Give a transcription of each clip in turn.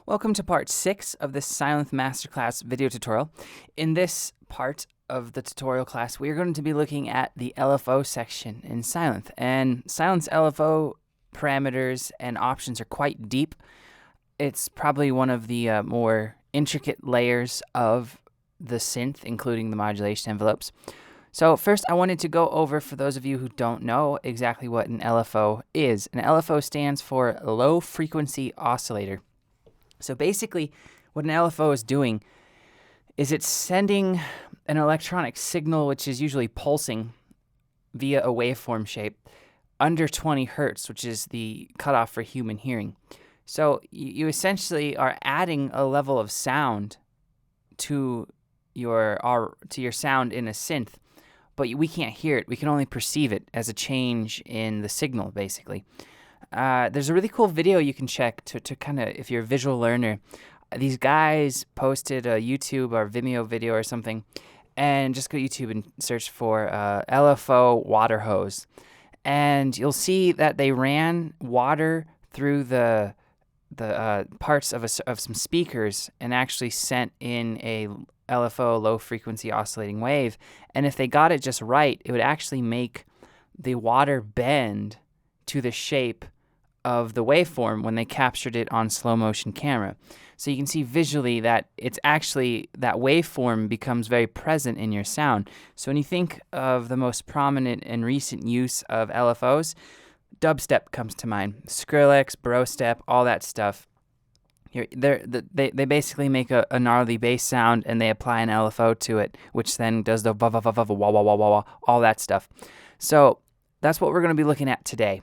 Welcome to part 6 of this Sylenth Masterclass video tutorial. In this part of the tutorial class, we are going to be looking at the LFO section in Sylenth. And Sylenth's LFO parameters and options are quite deep. It's probably one of the more intricate layers of the synth, including the modulation envelopes. So first, I wanted to go over, for those of you who don't know exactly what an LFO is. An LFO stands for Low Frequency Oscillator. So basically, what an LFO is doing is it's sending an electronic signal, which is usually pulsing via a waveform shape, under 20 hertz, which is the cutoff for human hearing. So you essentially are adding a level of sound to your sound in a synth, but we can't hear it. We can only perceive it as a change in the signal, basically. There's a really cool video you can check to kind of, if you're a visual learner. These guys posted a YouTube or Vimeo video or something, and just go to YouTube and search for LFO water hose. And you'll see that they ran water through the parts of some speakers and actually sent in a LFO, low frequency oscillating wave. And if they got it just right, it would actually make the water bend to the shape of the waveform when they captured it on slow motion camera. So you can see visually that it's actually, that waveform becomes very present in your sound. So when you think of the most prominent and recent use of LFOs, dubstep comes to mind. Skrillex, Brostep, all that stuff. They basically make a gnarly bass sound and they apply an LFO to it, which then does the wah wah wah wah wah wah wah wah, all that stuff. So that's what we're going to be looking at today.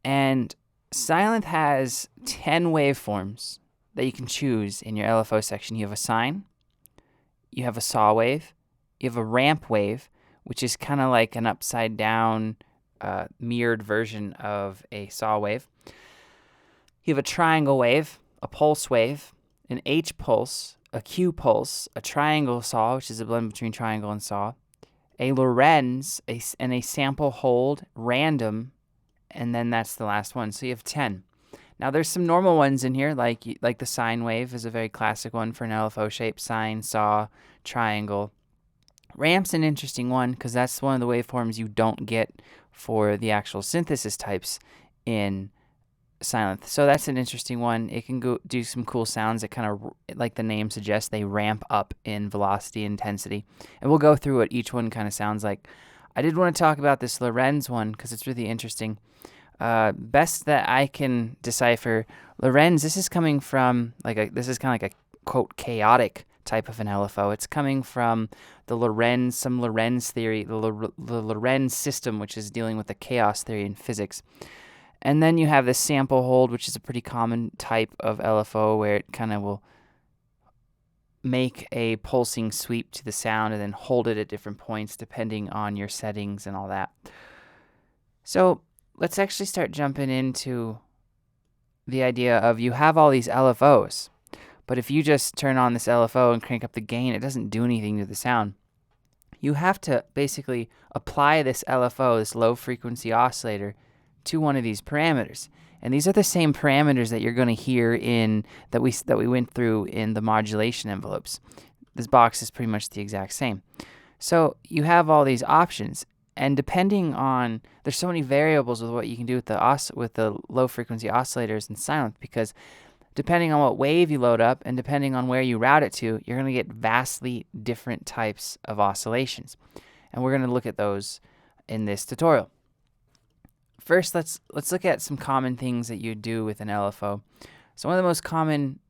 And Sylenth has 10 waveforms that you can choose in your LFO section. You have a sine, you have a saw wave, you have a ramp wave, which is kind of like an upside down mirrored version of a saw wave. You have a triangle wave, a pulse wave, an H pulse, a Q pulse, a triangle saw, which is a blend between triangle and saw, a Lorenz, and a sample hold, random, and then that's the last one. So you have 10. Now there's some normal ones in here, like the sine wave is a very classic one for an LFO shape. Sine, saw, triangle. Ramp's an interesting one because that's one of the waveforms you don't get for the actual synthesis types in Sylenth. So that's an interesting one. It can go do some cool sounds that kind of, like the name suggests, they ramp up in velocity and intensity. And we'll go through what each one kind of sounds like. I did want to talk about this Lorenz one because it's really interesting. Best that I can decipher, Lorenz, this is coming from this is kind of like a quote chaotic type of an LFO. It's coming from some Lorenz theory, the Lorenz system, which is dealing with the chaos theory in physics. And then you have the sample hold, which is a pretty common type of LFO where it kind of will make a pulsing sweep to the sound and then hold it at different points depending on your settings and all that. So let's actually start jumping into the idea of, you have all these LFOs, but if you just turn on this LFO and crank up the gain, it doesn't do anything to the sound. You have to basically apply this LFO, this low frequency oscillator, to one of these parameters. And these are the same parameters that you're going to hear that we went through in the modulation envelopes. This box is pretty much the exact same. So you have all these options, and depending on, there's so many variables with what you can do with the low frequency oscillators in Sylenth, because depending on what wave you load up and depending on where you route it to, you're going to get vastly different types of oscillations. And we're going to look at those in this tutorial. First, let's look at some common things that you do with an LFO. So one of the most common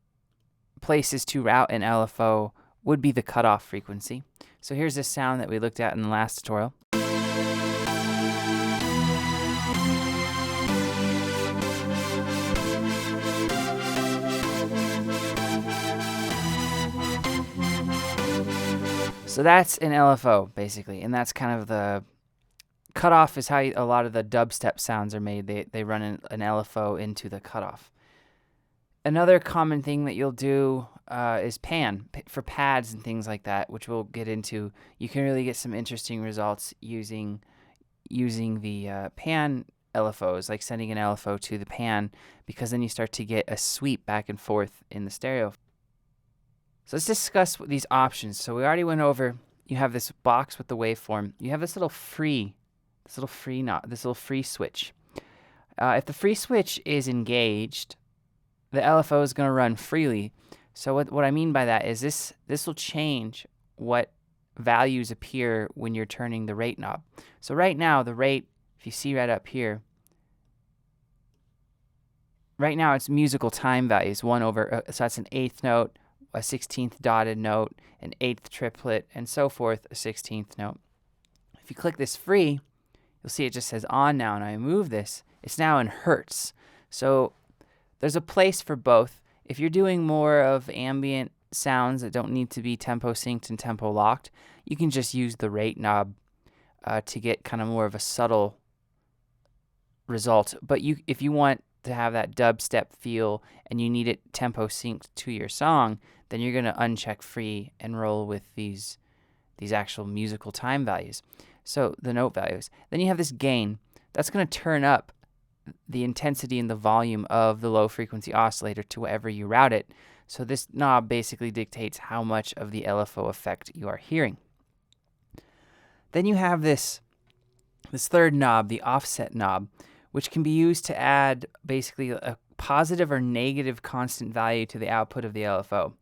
places to route an LFO would be the cutoff frequency. So here's this sound that we looked at in the last tutorial. So that's an LFO, basically, and that's kind of the cutoff is how a lot of the dubstep sounds are made. They run an LFO into the cutoff. Another common thing that you'll do is pan for pads and things like that, which we'll get into. You can really get some interesting results using the pan LFOs, like sending an LFO to the pan, because then you start to get a sweep back and forth in the stereo. So let's discuss these options. So we already went over, you have this box with the waveform. You have this little free switch. If the free switch is engaged, the LFO is going to run freely. So what I mean by that is this will change what values appear when you're turning the rate knob. So right now, the rate, if you see right up here, right now it's musical time values, 1 over, so that's an 8th note, a 16th dotted note, an 8th triplet, and so forth, a 16th note. If you click this free, you'll see it just says on now, and I move this, it's now in hertz. So there's a place for both. If you're doing more of ambient sounds that don't need to be tempo synced and tempo locked, you can just use the rate knob to get kind of more of a subtle result. But if you want to have that dubstep feel and you need it tempo synced to your song, then you're going to uncheck free and roll with these actual musical time values. So the note values. Then you have this gain. That's going to turn up the intensity and the volume of the low frequency oscillator to wherever you route it. So this knob basically dictates how much of the LFO effect you are hearing. Then you have this third knob, the offset knob, which can be used to add basically a positive or negative constant value to the output of the LFO.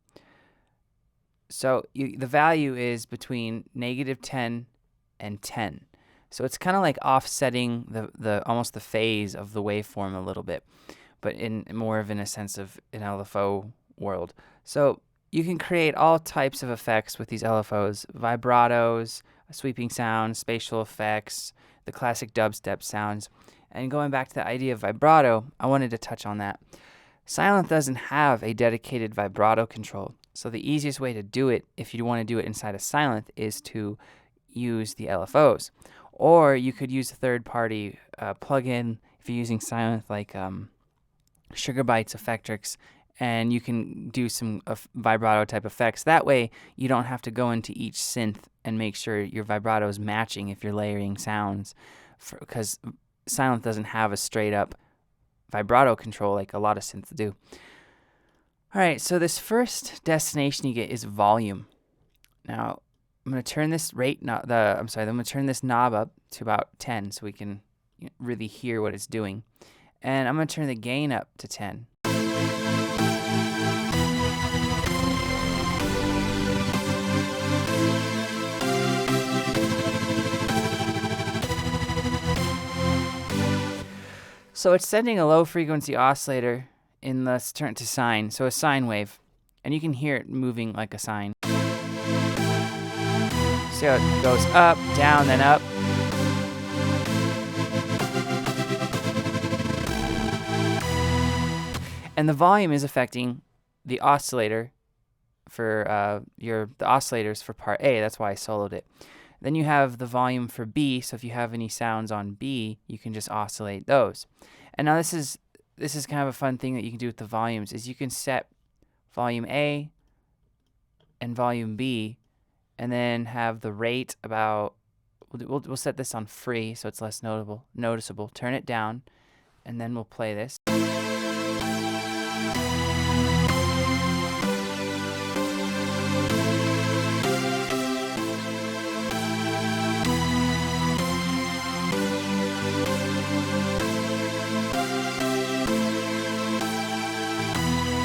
So the value is between -10 and 10. So it's kind of like offsetting the almost the phase of the waveform a little bit, but in more of in a sense of an LFO world. So you can create all types of effects with these LFOs: vibratos, sweeping sounds, spatial effects, the classic dubstep sounds. And going back to the idea of vibrato, I wanted to touch on that. Sylenth doesn't have a dedicated vibrato control. So the easiest way to do it, if you want to do it inside of Sylenth, is to use the LFOs. Or you could use a third-party plugin if you're using Sylenth, like Sugar Bytes Effectrix, and you can do some vibrato type effects. That way, you don't have to go into each synth and make sure your vibrato is matching if you're layering sounds, because Sylenth doesn't have a straight-up vibrato control like a lot of synths do. All right, so this first destination you get is volume. Now, I'm going to turn this I'm going to turn this knob up to about 10 so we can really hear what it's doing. And I'm going to turn the gain up to 10. So it's sending a low frequency oscillator in the turn to sine, so a sine wave. And you can hear it moving like a sine. See how it goes up, down, then up. And the volume is affecting the oscillator for the oscillators for part A. That's why I soloed it. Then you have the volume for B. So if you have any sounds on B, you can just oscillate those. And now this is kind of a fun thing that you can do with the volumes, is you can set volume A and volume B, and then have the rate about, we'll set this on free so it's less noticeable. Turn it down, and then we'll play this.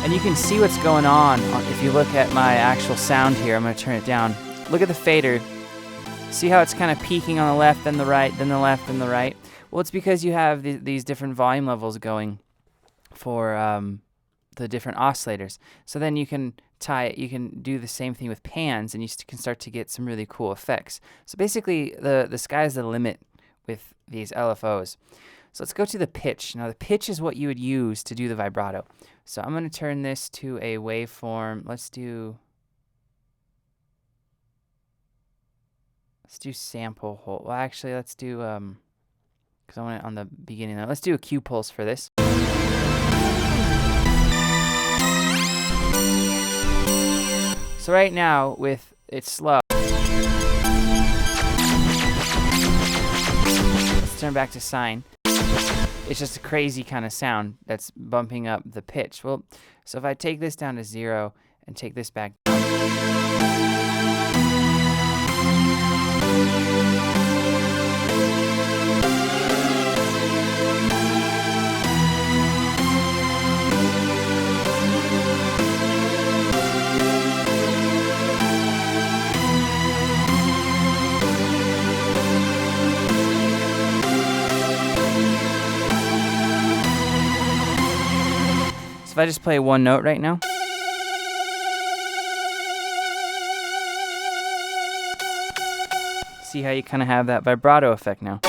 And you can see what's going on if you look at my actual sound here. I'm going to turn it down. Look at the fader. See how it's kind of peaking on the left, then the right, then the left, then the right? Well, it's because you have these different volume levels going for the different oscillators. So then you can do the same thing with pans, and you can start to get some really cool effects. So basically, the sky's the limit with these LFOs. So let's go to the pitch. Now, the pitch is what you would use to do the vibrato. So I'm going to turn this to a waveform. Let's do sample hold. Well, actually, let's do, because I want it on the beginning. Now, let's do a Q pulse for this. So right now, it's slow. Let's turn back to sine. it's just a crazy kind of sound that's bumping up the pitch. Well, so if I take this down to 0 and take this back down, so if I just play one note right now, see how you kind of have that vibrato effect now.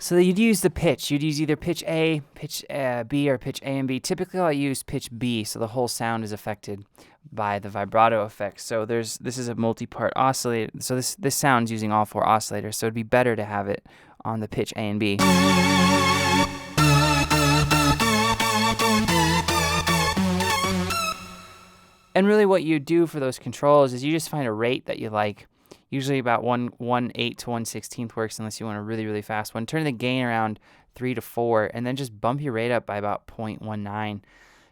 So you'd use the pitch. You'd use either pitch A, pitch B, or pitch A and B. Typically, I use pitch B, so the whole sound is affected by the vibrato effect. So this is a multi-part oscillator. So this sound's using all 4 oscillators. So it'd be better to have it on the pitch A and B. And really, what you do for those controls is you just find a rate that you like. Usually about 1/8 to 1/16 works unless you want a really, really fast one. Turn the gain around 3 to 4 and then just bump your rate up by about 0.19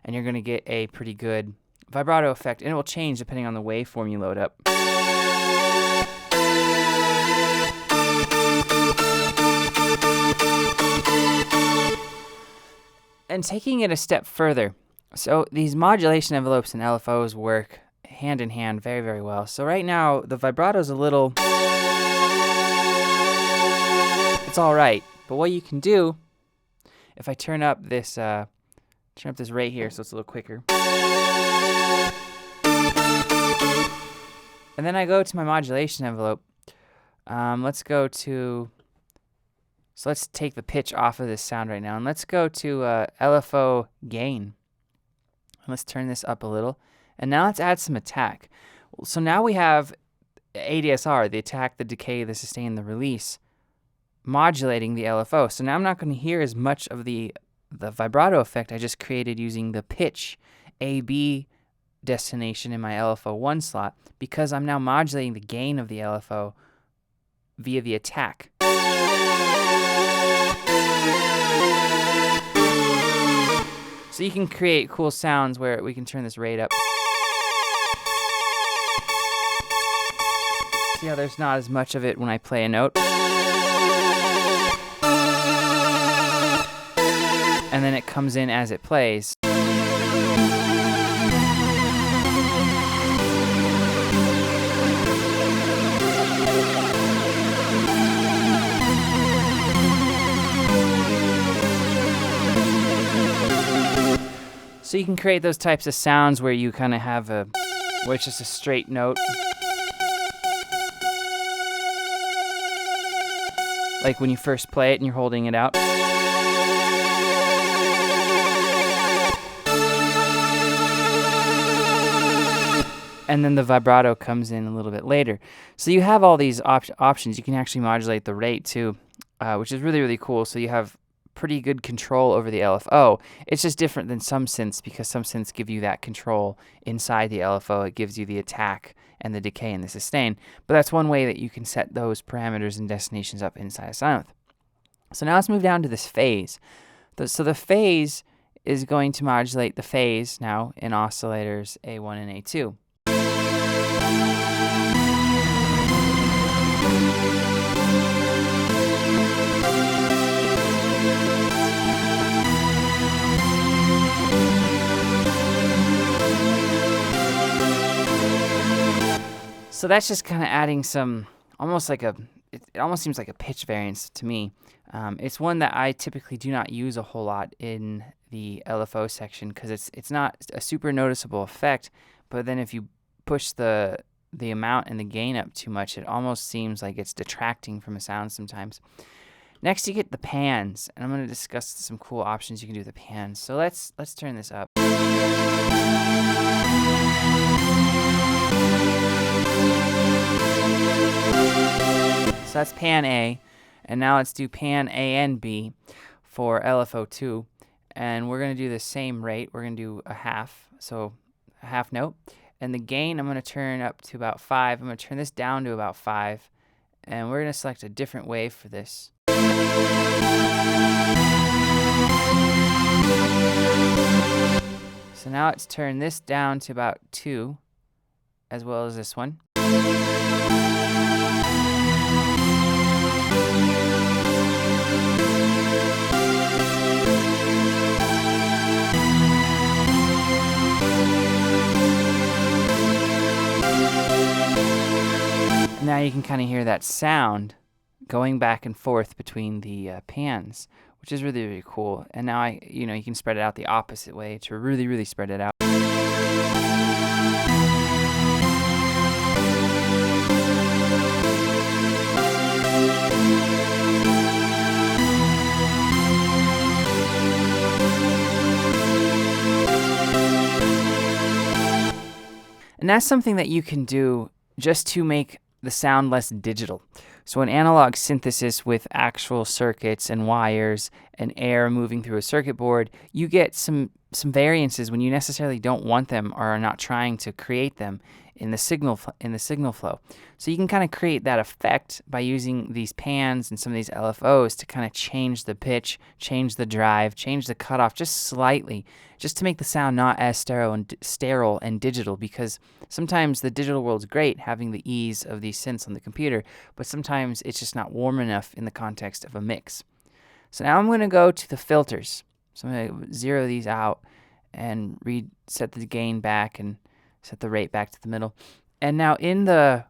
and you're going to get a pretty good vibrato effect, and it will change depending on the waveform you load up. And taking it a step further, so these modulation envelopes and LFOs work hand in hand very, very well. So right now, the vibrato's a little... It's all right. But what you can do, if I turn up this rate here so it's a little quicker. And then I go to my modulation envelope. Let's go to... So let's take the pitch off of this sound right now. And let's go to LFO gain. Let's turn this up a little. And now let's add some attack. So now we have ADSR, the attack, the decay, the sustain, the release, modulating the LFO. So now I'm not going to hear as much of the vibrato effect I just created using the pitch AB destination in my LFO 1 slot, because I'm now modulating the gain of the LFO via the attack. So you can create cool sounds where we can turn this rate up. See how there's not as much of it when I play a note? And then it comes in as it plays. So you can create those types of sounds where you kind of have where it's just a straight note. Like when you first play it and you're holding it out. And then the vibrato comes in a little bit later. So you have all these options. You can actually modulate the rate too, which is really, really cool. So you have pretty good control over the LFO. It's just different than some synths because some synths give you that control inside the LFO. It gives you the attack and the decay and the sustain. But that's one way that you can set those parameters and destinations up inside of Sylenth. So now let's move down to this phase. So the phase is going to modulate the phase now in oscillators A1 and A2. So that's just kind of adding some, almost like it almost seems like a pitch variance to me. It's one that I typically do not use a whole lot in the LFO section because it's not a super noticeable effect, but then if you push the amount and the gain up too much, it almost seems like it's detracting from a sound sometimes. Next, you get the pans, and I'm going to discuss some cool options you can do with the pans. So let's turn this up. So that's pan A, and now let's do pan A and B for LFO2, and we're going to do the same rate. We're going to do a half, so a half note, And the gain I'm going to turn up to about 5. I'm going to turn this down to about 5. And we're going to select a different wave for this. So now let's turn this down to about 2, as well as this one. Now you can kind of hear that sound going back and forth between the pans, which is really, really cool. And now you can spread it out the opposite way to really, really spread it out. And that's something that you can do just to make the sound less digital. So in analog synthesis with actual circuits and wires and air moving through a circuit board, you get some variances when you necessarily don't want them or are not trying to create them in the signal flow. So you can kind of create that effect by using these pans and some of these LFOs to kind of change the pitch, change the drive, change the cutoff just slightly, just to make the sound not as sterile and digital, because sometimes the digital world's great having the ease of these synths on the computer, but sometimes it's just not warm enough in the context of a mix. So now I'm going to go to the filters. So I'm going to zero these out and reset the gain back and set the rate back to the middle. And now in the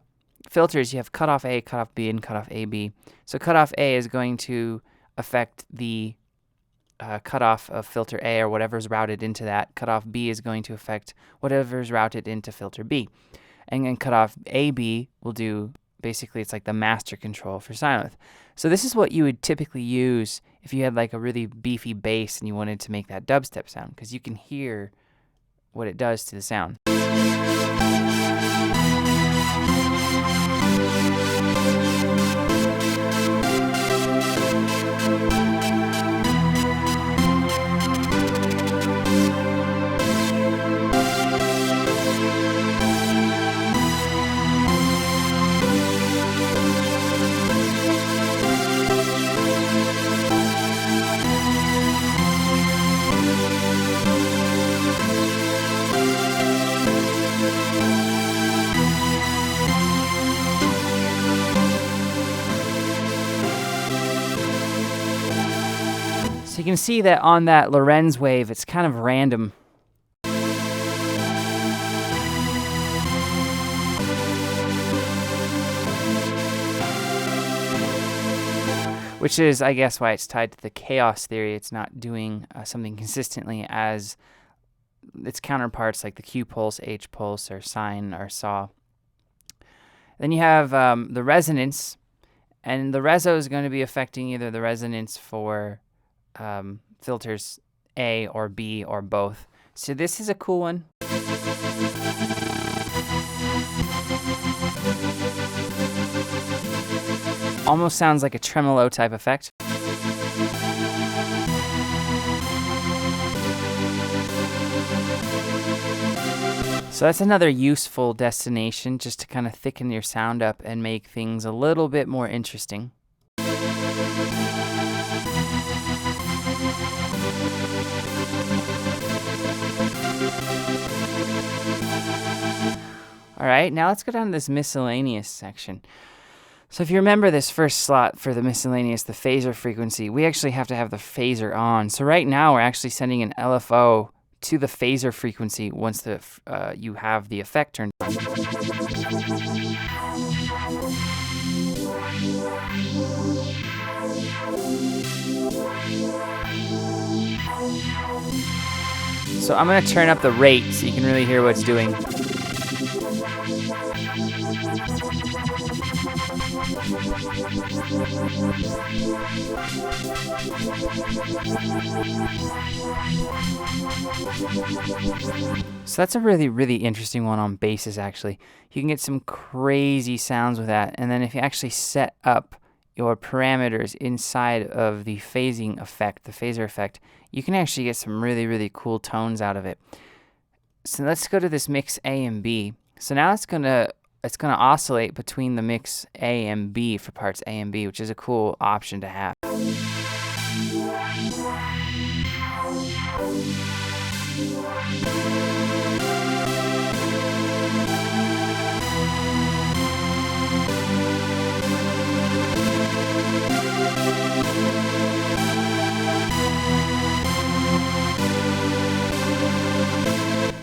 filters, you have cutoff A, cutoff B, and cutoff AB. So cutoff A is going to affect the cutoff of filter A or whatever's routed into that. Cutoff B is going to affect whatever's routed into filter B. And then cutoff AB will do, basically it's like the master control for Sylenth. So this is what you would typically use if you had like a really beefy bass and you wanted to make that dubstep sound, because you can hear what it does to the sound. So you can see that on that Lorenz wave, it's kind of random. Which is, I guess, why it's tied to the chaos theory. It's not doing something consistently as its counterparts like the Q pulse, H pulse, or sine, or saw. Then you have the resonance, and the reso is going to be affecting either the resonance for filters A or B or both. So this is a cool one. Almost sounds like a tremolo type effect. So that's another useful destination, just to kind of thicken your sound up and make things a little bit more interesting. All right, now let's go down to this miscellaneous section. So if you remember this first slot for the miscellaneous, the phaser frequency, we actually have to have the phaser on. So right now we're actually sending an LFO to the phaser frequency once you have the effect turned on. So I'm going to turn up the rate so you can really hear what it's doing. So that's a really, really interesting one on basses, actually. You can get some crazy sounds with that. And then if you actually set up your parameters inside of the phasing effect, the phaser effect, you can actually get some really, really cool tones out of it. So let's go to this mix A and B. So now it's gonna oscillate between the mix A and B for parts A and B, which is a cool option to have.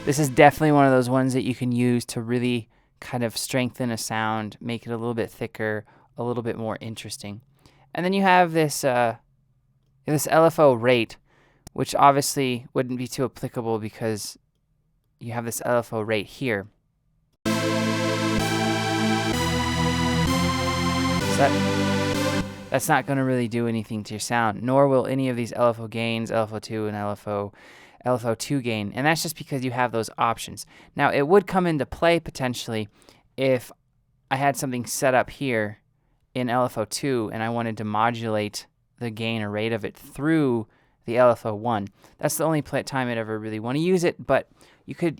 This is definitely one of those ones that you can use to really kind of strengthen a sound, make it a little bit thicker, a little bit more interesting. And then you have this this LFO rate, which obviously wouldn't be too applicable because you have this LFO rate here. So that's not going to really do anything to your sound, nor will any of these LFO gains, LFO2 and LFO2 gain, and that's just because you have those options. Now, it would come into play potentially if I had something set up here in LFO2 and I wanted to modulate the gain or rate of it through the LFO1. That's the only time I'd ever really want to use it, but you could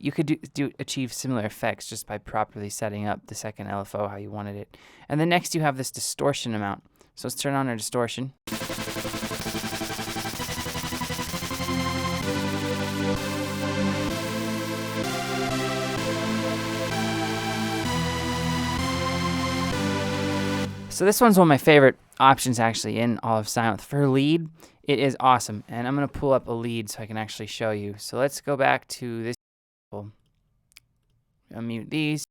achieve similar effects just by properly setting up the second LFO how you wanted it. And then next you have this distortion amount. So let's turn on our distortion. So this one's one of my favorite options actually in all of Sylenth. For lead, it is awesome. And I'm going to pull up a lead so I can actually show you. So let's go back to this. Unmute these.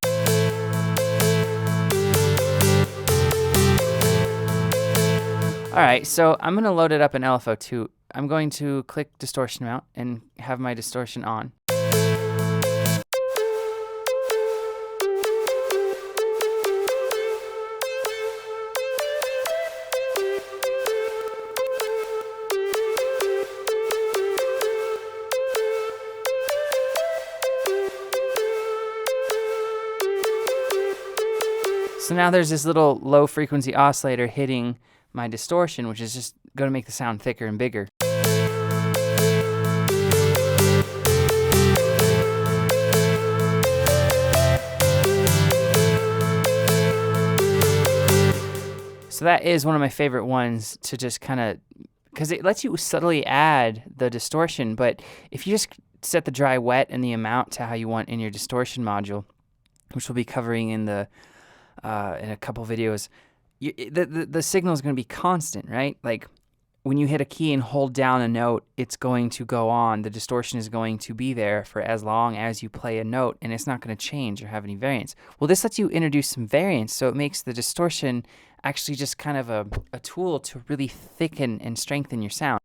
Alright, so I'm going to load it up in LFO2. I'm going to click distortion amount and have my distortion on. So now there's this little low frequency oscillator hitting my distortion, which is just going to make the sound thicker and bigger. So that is one of my favorite ones to just kind of, because it lets you subtly add the distortion, but if you just set the dry wet and the amount to how you want in your distortion module, which we'll be covering in the in a couple videos, the signal is going to be constant, right? Like when you hit a key and hold down a note, it's going to go on. The distortion is going to be there for as long as you play a note, and it's not going to change or have any variance. Well, this lets you introduce some variance, so it makes the distortion actually just kind of a tool to really thicken and strengthen your sound.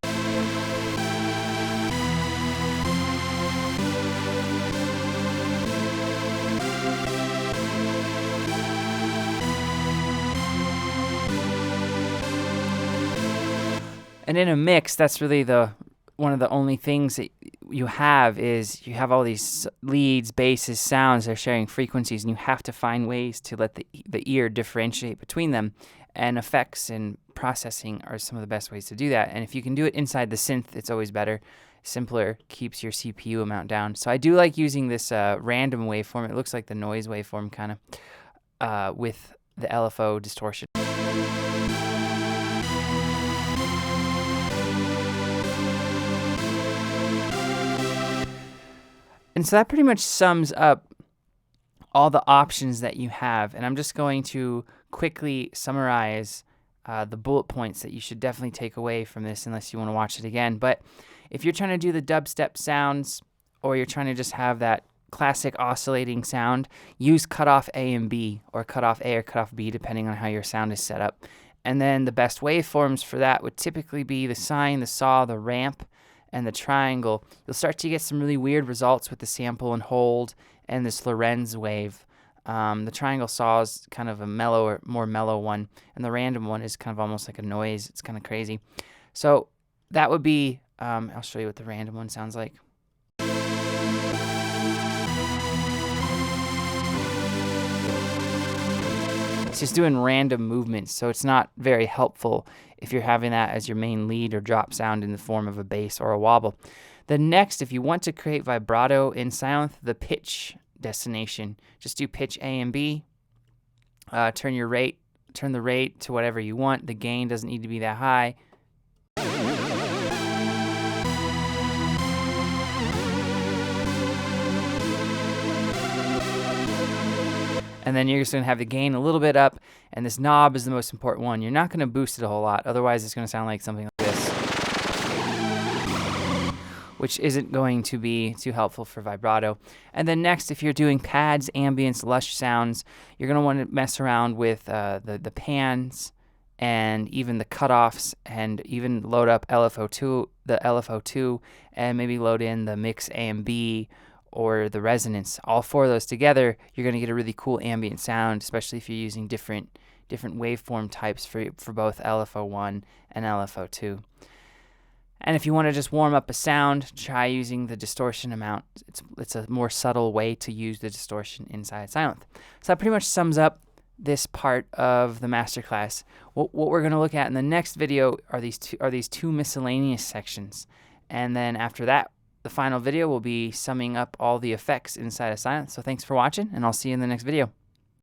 And in a mix, that's really one of the only things that you have is you have all these leads, basses, sounds. They're sharing frequencies, and you have to find ways to let the ear differentiate between them. And effects and processing are some of the best ways to do that. And if you can do it inside the synth, it's always better. Simpler, keeps your CPU amount down. So I do like using this random waveform. It looks like the noise waveform kind of with the LFO distortion. And so that pretty much sums up all the options that you have. And I'm just going to quickly summarize the bullet points that you should definitely take away from this unless you want to watch it again. But if you're trying to do the dubstep sounds, or you're trying to just have that classic oscillating sound, use cutoff A and B, or cutoff A or cutoff B, depending on how your sound is set up. And then the best waveforms for that would typically be the sine, the saw, the ramp, and the triangle. You'll start to get some really weird results with the sample and hold and this Lorenz wave. The triangle saw is kind of a more mellow one, and the random one is kind of almost like a noise. It's kind of crazy. So that would be, I'll show you what the random one sounds like. It's just doing random movements, so it's not very helpful if you're having that as your main lead or drop sound in the form of a bass or a wobble. The next, if you want to create vibrato in Sylenth, the pitch destination, just do pitch A and B. Turn the rate to whatever you want. The gain doesn't need to be that high. And then you're just going to have the gain a little bit up, and this knob is the most important one. You're not going to boost it a whole lot, otherwise it's going to sound like something like this, which isn't going to be too helpful for vibrato. And then next, if you're doing pads, ambience, lush sounds, you're going to want to mess around with the pans and even the cutoffs, and even load up the LFO2, and maybe load in the mix A and B, or the resonance. All four of those together, you're going to get a really cool ambient sound, especially if you're using different waveform types for both LFO1 and LFO2. And if you want to just warm up a sound, try using the distortion amount. It's a more subtle way to use the distortion inside Sylenth. So that pretty much sums up this part of the masterclass. What we're going to look at in the next video are these two miscellaneous sections, and then after that, the final video will be summing up all the effects inside of Sylenth. So thanks for watching, and I'll see you in the next video.